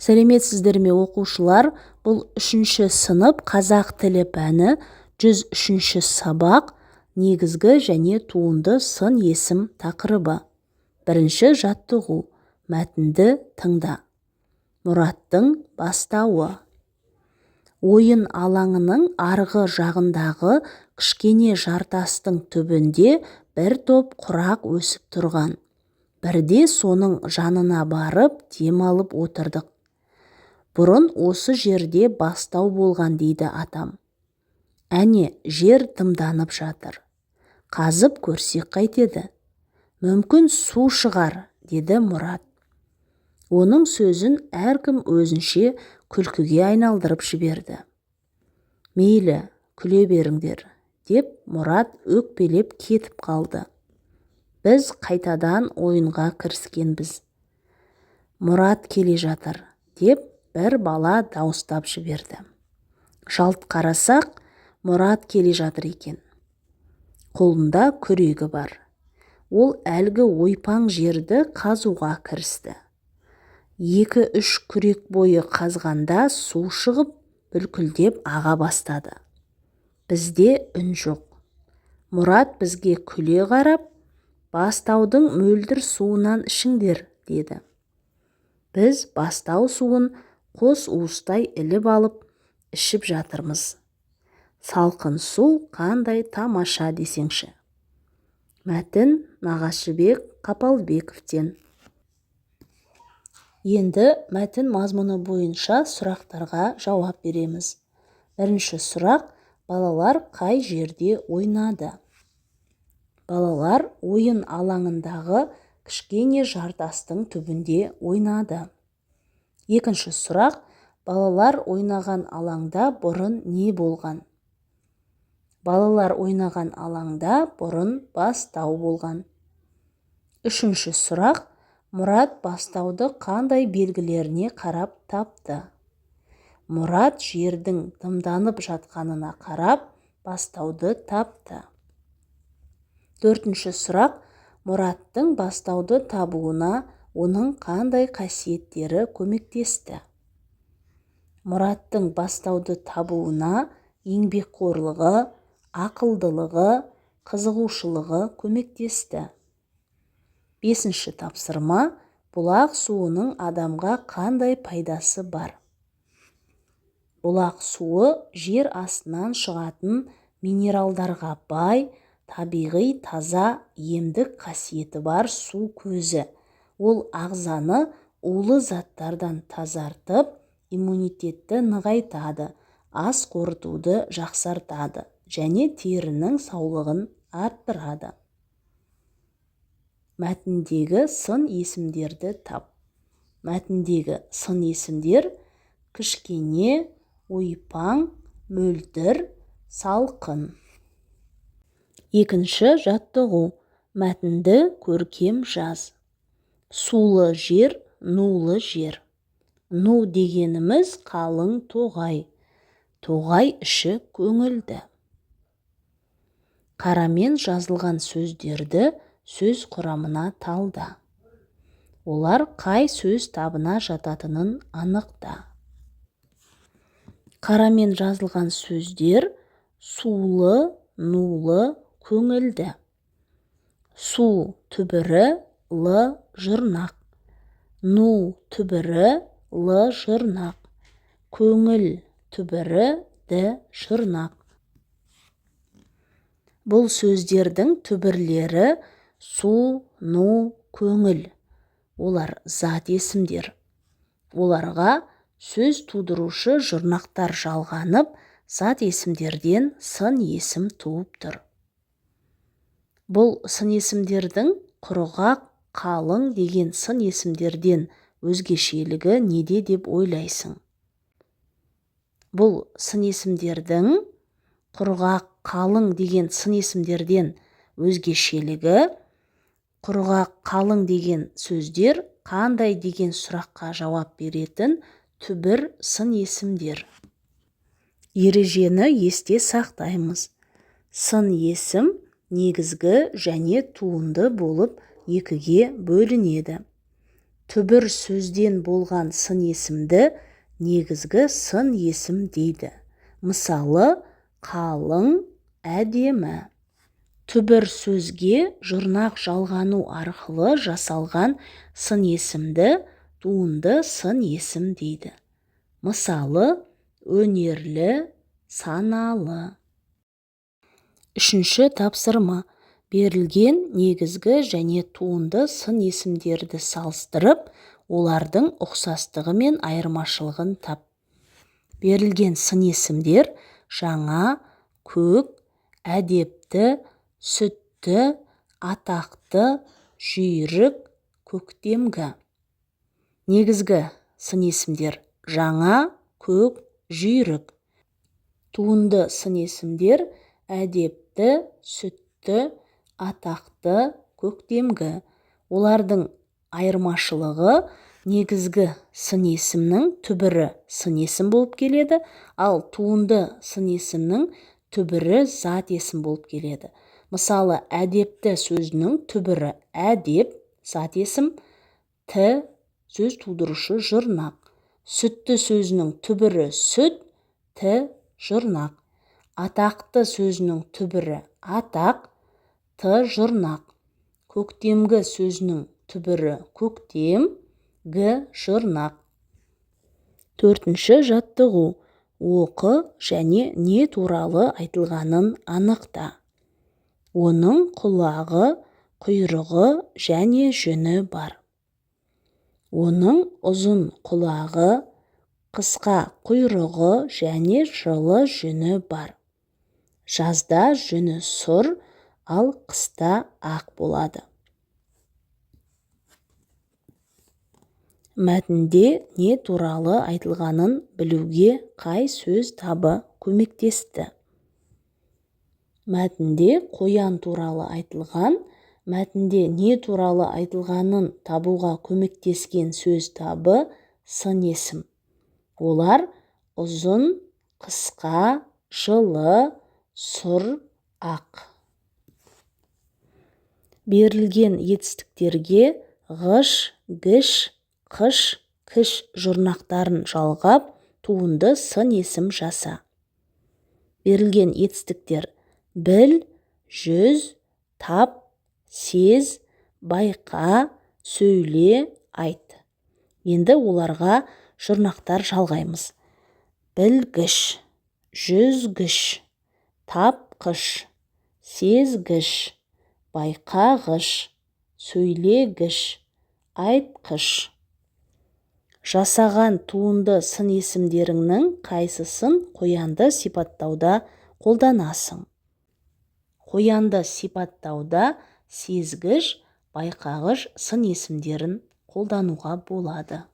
Сәлеметсіздер ме оқушылар? Бұл 3-ші сынып қазақ тілі пәні 103-ші сабақ негізгі және туынды сын есім тақырыбы. Бірінші жаттығу. Мәтінді тыңда. Мұраттың бастауы. Ойын алаңының арғы жағындағы кішкене жартастың түбінде бір топ құрақ өсіп тұрған. Бірде соның жанына барып демалып отырдық. Бұрын осы жерде бастау болған дейді атам. Әне, жер тымданып жатыр. Қазып көрсек қайтеді. Мүмкін су шығар, деді Мұрат. Оның сөзін әркім өзінше күлкіге айналдырып жіберді. Мейлі, күле беріңдер, деп Мұрат өкпелеп кетіп қалды. Біз қайтадан ойынға кіріскенбіз. Мұрат келе жатыр, деп бір бала дауыстап жіберді. Жалт қарасақ, Мұрат келе жатыр екен. Қолында күрегі бар. Ол әлгі ойпаң жерді қазуға кірісті. 2-3 күрек бойы қазғанда су шығып, бүлкілдеп аға бастады. Бізде үн жоқ. Мұрат бізге күле қарап, бастаудың мөлдір суынан ішіңдер, деді. Біз бастау суын қос уыстай іліп алып, ішіп жатырмыз. Салқын су қандай тамаша десеңші. Мәтін Нағашыбек Қапалбековтен. Енді мәтін мазмұны бойынша сұрақтарға жауап береміз. Бірінші сұрақ: балалар қай жерде ойнады? Балалар ойын алаңындағы кішкене жартастың түбінде ойнады. Екінші сұрақ: балалар ойнаған алаңда бұрын не болған? Балалар ойнаған алаңда бұрын бастау болған. Үшінші сұрақ: Мұрат бастауды қандай белгілеріне қарап тапты? Мұрат жердің тымданып жатқанына қарап бастауды тапты. Төртінші сұрақ: Мұраттың бастауды табуына оның қандай қасиеттері көмектесті? Мұраттың бастауды табуына еңбекқорлығы, ақылдылығы, қызығушылығы көмектесті. Бесінші тапсырма: бұлақ суының адамға қандай пайдасы бар? Бұлақ суы жер астынан шығатын минералдарға бай, табиғи таза, емдік қасиеті бар су көзі. Ол ағзаны улы заттардан тазартып, иммунитетті нығайтады, ас қорытуды жақсартады және терінің саулығын арттырады. Мәтіндегі сын есімдерді тап. Мәтіндегі сын есімдер: кішкене, ойпаң, мөлдір, салқын. Екінші жаттығу. Мәтінді көркем жаз. Сулы жер, нулы жер. Ну дегеніміз қалың тоғай. Тоғай іші көңілді. Қарамен жазылған сөздерді сөз құрамына талда. Олар қай сөз табына жататынын анықта. Қарамен жазылған сөздер: сулы, нулы, көңілді. Су түбірі, лы жырнақ. Ну түбірі, лы жырнақ. Көңіл түбірі, ді жырнақ. Бұл сөздердің түбірлері су, ну, көңіл. Олар зат есімдер. Оларға сөз тудырушы жырнақтар жалғанып, зат есімдерден сын есім туып тұр. Бұл сын есімдердің құрғақ, қалың деген сын есімдерден өзгешелігі неде деп ойлайсың? Бұл сын есімдердің құрғақ, қалың деген сын есімдерден өзгешелігі: құрғақ, қалың деген сөздер қандай деген сұраққа жауап беретін түбір сын есімдер. Ережені есте сақтаймыз. Сын есім негізгі және туынды болып екіге бөлінеді. түбір сөзден болған сын есімді негізгі сын есім дейді. Мысалы, қалың, әдемі. Түбір сөзге жұрнақ жалғану арқылы жасалған сын есімді туынды сын есім дейді. Мысалы, өнерлі, саналы. Үшінші тапсырма. Берілген негізгі және туынды сын есімдерді салыстырып, олардың ұқсастығы мен айырмашылығын тап. Берілген сын есімдер жаңа, көк, әдепті, сүтті, атақты, жүйрік, көктемгі. Негізгі сын есімдер жаңа, көк, жүйрік. Туынды сын есімдер әдепті, сүтті, атақты, көктемгі. Олардың айырмашылығы негізгі сын есімнің түбірі сын есім болып келеді, ал туынды сын есімнің түбірі зат есім болып келеді. Мысалы, әдепті сөзінің түбірі әдеп, зат есім, ті, сөз тудырушы жұрнақ. Сүтті сөзінің түбірі сүт, ті, жұрнақ. Атақты сөзінің түбірі атақ, ты, жұрнақ. Көктемгі сөзінің түбірі көктем, гі, жұрнақ. Төртінші жаттығу. Оқы және не туралы айтылғанын анықта. Оның құлағы, құйрығы және жүні бар. Оның ұзын құлағы, қысқа құйрығы және жылы жүні бар. Жазда жүні сұр, ал қыста ақ болады. Мәтінде не туралы айтылғанын білуге қай сөз табы көмектесті? Мәтінде қоян туралы айтылған, мәтінде не туралы айтылғанын табуға көмектескен сөз табы сын есім. Олар ұзын, қысқа, жылы, сұр, ақ. Берілген етістіктерге ғыш, гіш, қыш, кіш жұрнақтарын жалғап, туынды сын есім жаса. Берілген етістіктер біл, жүз, тап, сез, байқа, сөйле, айт. Енді оларға жұрнақтар жалғаймыз. Білгіш, жүзгіш, тапқыш, сезгіш, байқағыш, сөйлегіш, айтқыш. Жасаған туынды сын есімдеріңнің қайсысын қоянды сипаттауда қолданасың? Қоянды сипаттауда сезгіш, байқағыш сын есімдерін қолдануға болады.